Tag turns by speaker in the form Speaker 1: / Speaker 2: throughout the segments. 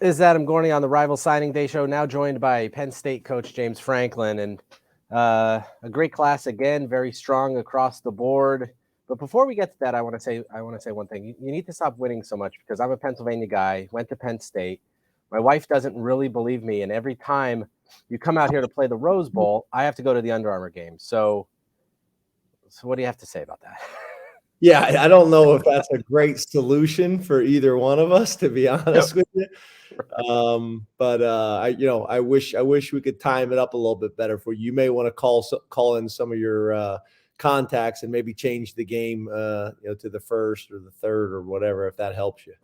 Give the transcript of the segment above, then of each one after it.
Speaker 1: This is Adam Gorney on the Rival Signing Day show, now joined by Penn State coach James Franklin. And a great class again, very strong across the board. But before we get to that, I want to say one thing. You need to stop winning so much because I'm a Pennsylvania guy, went to Penn State. My wife doesn't really believe me, and every time you come out here to play the Rose Bowl, I have to go to the Under Armour game. So what do you have to say about that?
Speaker 2: Yeah, I don't know if that's a great solution for either one of us, to be honest with you. But I wish we could time it up a little bit better for you. You may want to call in some of your contacts and maybe change the game, to the first or the third or whatever, if that helps you.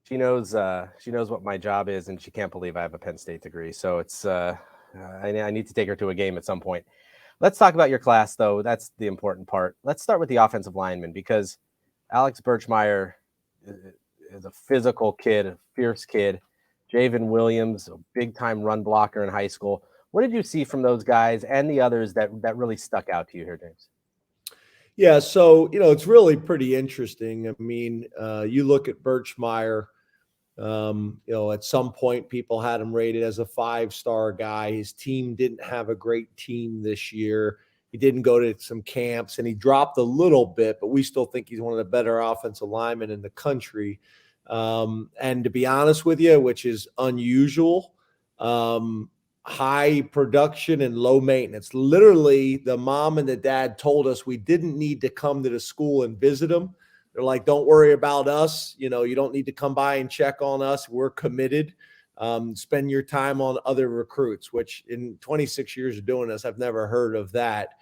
Speaker 1: She knows what my job is, and she can't believe I have a Penn State degree. So it's I need to take her to a game at some point. Let's talk about your class, though. That's the important part. Let's start with the offensive lineman because Alex Birchmeyer is a physical kid, a fierce kid. Javen Williams, a big-time run blocker in high school. What did you see from those guys and the others that really stuck out to you here, James?
Speaker 2: Yeah, so it's really pretty interesting. I mean, you look at Birchmeyer. At some point, people had him rated as a 5-star guy. His team didn't have a great team this year. He didn't go to some camps, and he dropped a little bit, but we still think he's one of the better offensive linemen in the country. And to be honest with you, which is unusual, high production and low maintenance. Literally, the mom and the dad told us we didn't need to come to the school and visit him. They're like, don't worry about us. You don't need to come by and check on us. We're committed. Spend your time on other recruits, which in 26 years of doing this, I've never heard of that.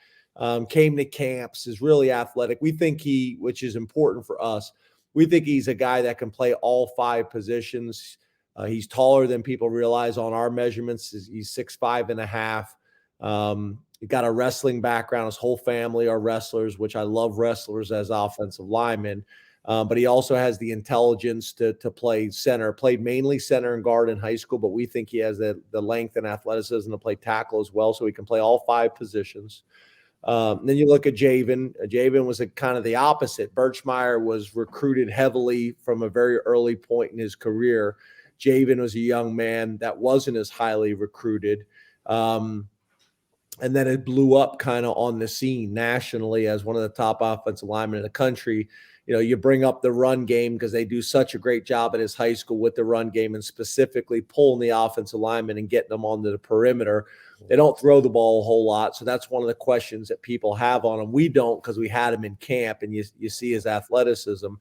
Speaker 2: Came to camps, is really athletic. We think which is important for us, we think he's a guy that can play all 5 positions. He's taller than people realize on our measurements. He's 6'5.5". He got a wrestling background. His whole family are wrestlers, which I love wrestlers as offensive linemen. But he also has the intelligence to play center. Played mainly center and guard in high school, but we think he has the length and athleticism to play tackle as well, so he can play all 5 positions. Then you look at Javen. Javen was kind of the opposite. Birchmeyer was recruited heavily from a very early point in his career. Javen was a young man that wasn't as highly recruited. And then it blew up kind of on the scene nationally as one of the top offensive linemen in the country. You bring up the run game because they do such a great job at his high school with the run game and specifically pulling the offensive linemen and getting them onto the perimeter. They don't throw the ball a whole lot. So that's one of the questions that people have on him. We don't, because we had him in camp and you see his athleticism.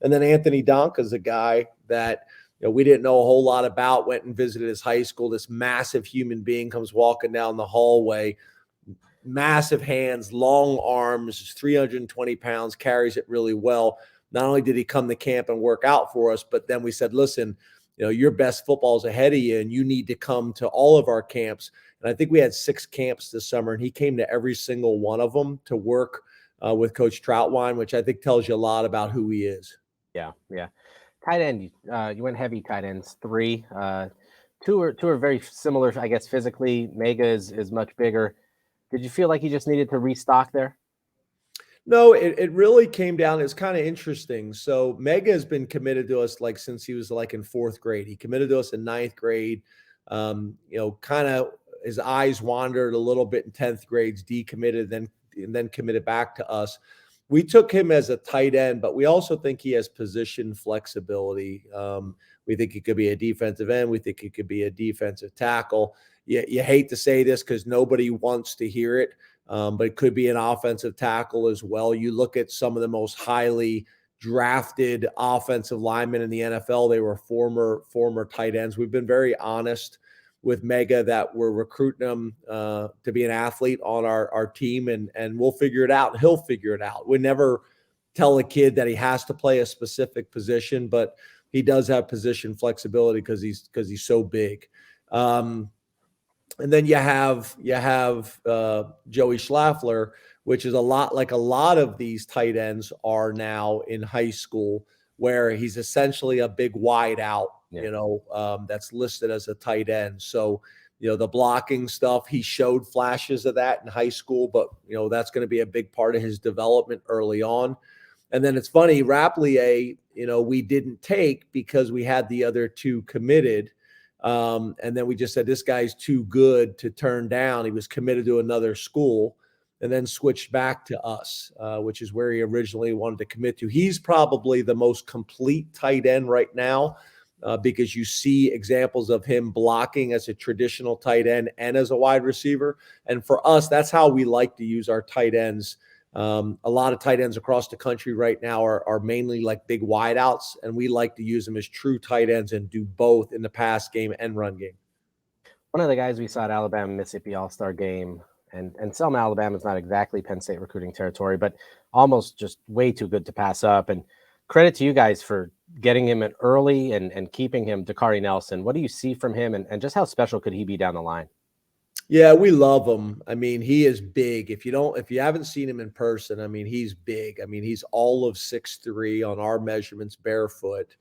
Speaker 2: And then Anthony Donka is a guy that we didn't know a whole lot about, went and visited his high school. This massive human being comes walking down the hallway, massive hands, long arms, 320 pounds, carries it really well. Not only did he come to camp and work out for us, but then we said, listen, your best football is ahead of you and you need to come to all of our camps. And I think we had 6 camps this summer, and he came to every single one of them to work with Coach Troutwine, which I think tells you a lot about who he is.
Speaker 1: Yeah. Tight end, you went heavy tight ends, 3. Two are very similar, I guess, physically. Mega is much bigger. Did you feel like you just needed to restock there?
Speaker 2: No, it really came down. It's kind of interesting. So Mega has been committed to us since he was in 4th grade. He committed to us in 9th grade. Kind of his eyes wandered a little bit in 10th grades, decommitted, and then committed back to us. We took him as a tight end, but we also think he has position flexibility. We think he could be a defensive end. We think he could be a defensive tackle. You hate to say this because nobody wants to hear it, but it could be an offensive tackle as well. You look at some of the most highly drafted offensive linemen in the NFL. They were former tight ends. We've been very honest with Mega that we're recruiting him to be an athlete on our team, and we'll figure it out. He'll figure it out. We never tell a kid that he has to play a specific position, but he does have position flexibility because he's so big. And then you have Joey Schlafler, which is a lot like a lot of these tight ends are now in high school, where he's essentially a big wide out. That's listed as a tight end. So, the blocking stuff, he showed flashes of that in high school, but, that's going to be a big part of his development early on. And then it's funny, Raplier, we didn't take because we had the other 2 committed. And then we just said, this guy's too good to turn down. He was committed to another school and then switched back to us, which is where he originally wanted to commit to. He's probably the most complete tight end right now, because you see examples of him blocking as a traditional tight end and as a wide receiver. And for us, that's how we like to use our tight ends. A lot of tight ends across the country right now are mainly like big wideouts, and we like to use them as true tight ends and do both in the pass game and run game.
Speaker 1: One of the guys we saw at Alabama Mississippi All-Star game, and Selma, Alabama is not exactly Penn State recruiting territory, but almost just way too good to pass up. And credit to you guys for getting him in early and keeping him. Dakari Nelson, what do you see from him, and just how special could he be down the line?
Speaker 2: Yeah, we love him. I mean, he is big. If you haven't seen him in person, I mean, he's big. I mean, he's all of 6'3" on our measurements, barefoot.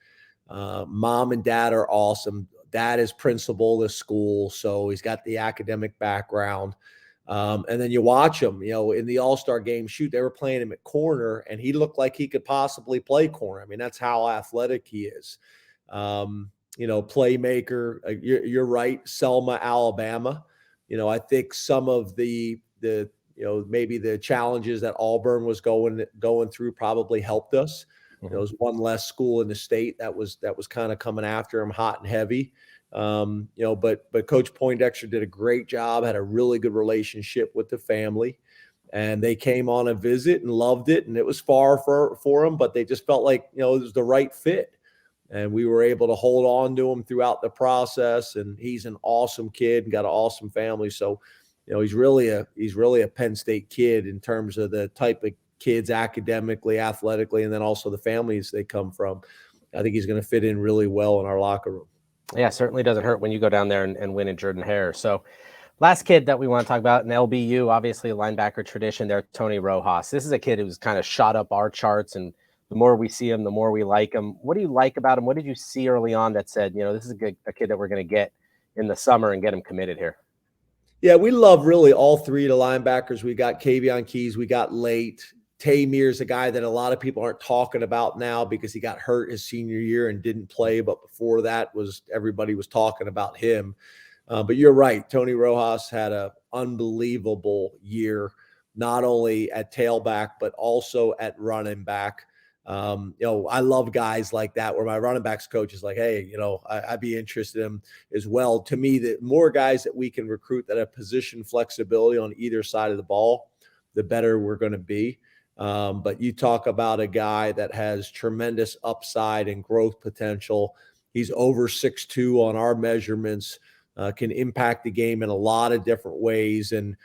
Speaker 2: Mom and dad are awesome. Dad is principal of the school, so he's got the academic background. And then you watch him, in the All-Star game, shoot, they were playing him at corner, and he looked like he could possibly play corner. I mean, that's how athletic he is. Playmaker. You're right, Selma, Alabama. I think some of the maybe the challenges that Auburn was going through probably helped us.
Speaker 1: Mhm.
Speaker 2: There was one less school in the state that was kind of coming after him hot and heavy. But Coach Poindexter did a great job, had a really good relationship with the family, and they came on a visit and loved it. And it was far for them, but they just felt like, it was the right fit. And we were able to hold on to him throughout the process. And he's an awesome kid and got an awesome family. So, he's really a Penn State kid in terms of the type of kids academically, athletically, and then also the families they come from. I think he's going to fit in really well in our locker room.
Speaker 1: Yeah, certainly doesn't hurt when you go down there and win in Jordan-Hare. So last kid that we want to talk about in LBU, obviously a linebacker tradition there, Tony Rojas. This is a kid who's kind of shot up our charts, and the more we see him, the more we like him. What do you like about him? What did you see early on that said, this is a kid that we're going to get in the summer and get him committed here?
Speaker 2: Yeah, we love really all three of the linebackers. We got Kavion Keys, we got Late. Tamir's a guy that a lot of people aren't talking about now because he got hurt his senior year and didn't play. But before that, everybody was talking about him. But you're right. Tony Rojas had an unbelievable year, not only at tailback, but also at running back. I love guys like that where my running backs coach is like, hey, I'd be interested in him as well. To me, the more guys that we can recruit that have position flexibility on either side of the ball, the better we're going to be. But you talk about a guy that has tremendous upside and growth potential. He's over 6'2" on our measurements, can impact the game in a lot of different ways. And,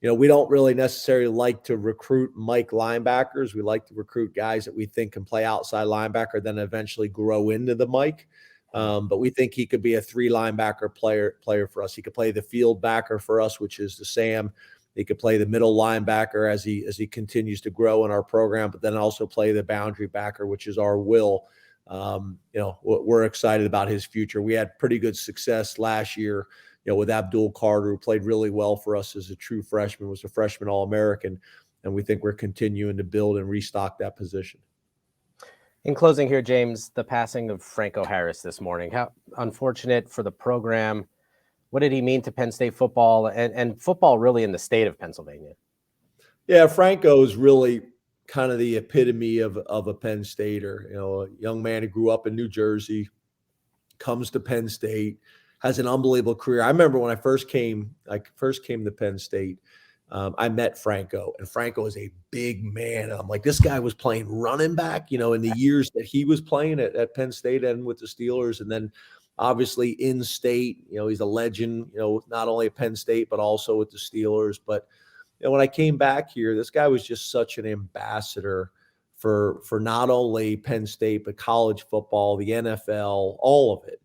Speaker 2: we don't really necessarily like to recruit Mike linebackers. We like to recruit guys that we think can play outside linebacker, then eventually grow into the Mike. But we think he could be a 3 linebacker player for us. He could play the field backer for us, which is the Sam. He could play the middle linebacker as he continues to grow in our program, but then also play the boundary backer, which is our Will. We're excited about his future. We had pretty good success last year, with Abdul Carter, who played really well for us as a true freshman, was a freshman All-American, and we think we're continuing to build and restock that position.
Speaker 1: In closing here, James, the passing of Franco Harris this morning, how unfortunate for the program. What did he mean to Penn State football and football really in the state of Pennsylvania?
Speaker 2: Yeah, Franco is really kind of the epitome of a Penn Stater. A young man who grew up in New Jersey, comes to Penn State, has an unbelievable career. I remember when I first came to Penn State, I met Franco, and Franco is a big man. And I'm like, this guy was playing running back, in the years that he was playing at Penn State and with the Steelers. And then obviously in state, he's a legend, not only at Penn State, but also with the Steelers. But when I came back here, this guy was just such an ambassador for not only Penn State, but college football, the NFL, all of it.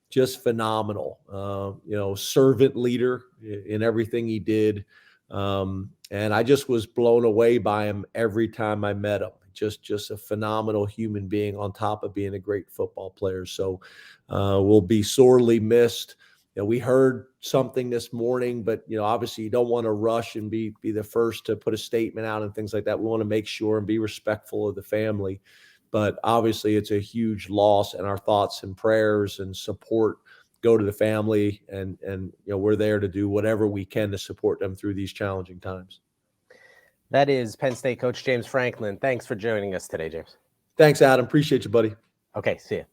Speaker 2: Just phenomenal, servant leader in everything he did. And I just was blown away by him every time I met him. Just a phenomenal human being on top of being a great football player. So will be sorely missed. We heard something this morning, but obviously you don't want to rush and be the first to put a statement out and things like that. We want to make sure and be respectful of the family. But obviously it's a huge loss, and our thoughts and prayers and support go to the family, and we're there to do whatever we can to support them through these challenging times.
Speaker 1: That is Penn State coach James Franklin. Thanks for joining us today, James.
Speaker 2: Thanks, Adam. Appreciate you, buddy.
Speaker 1: Okay, see you.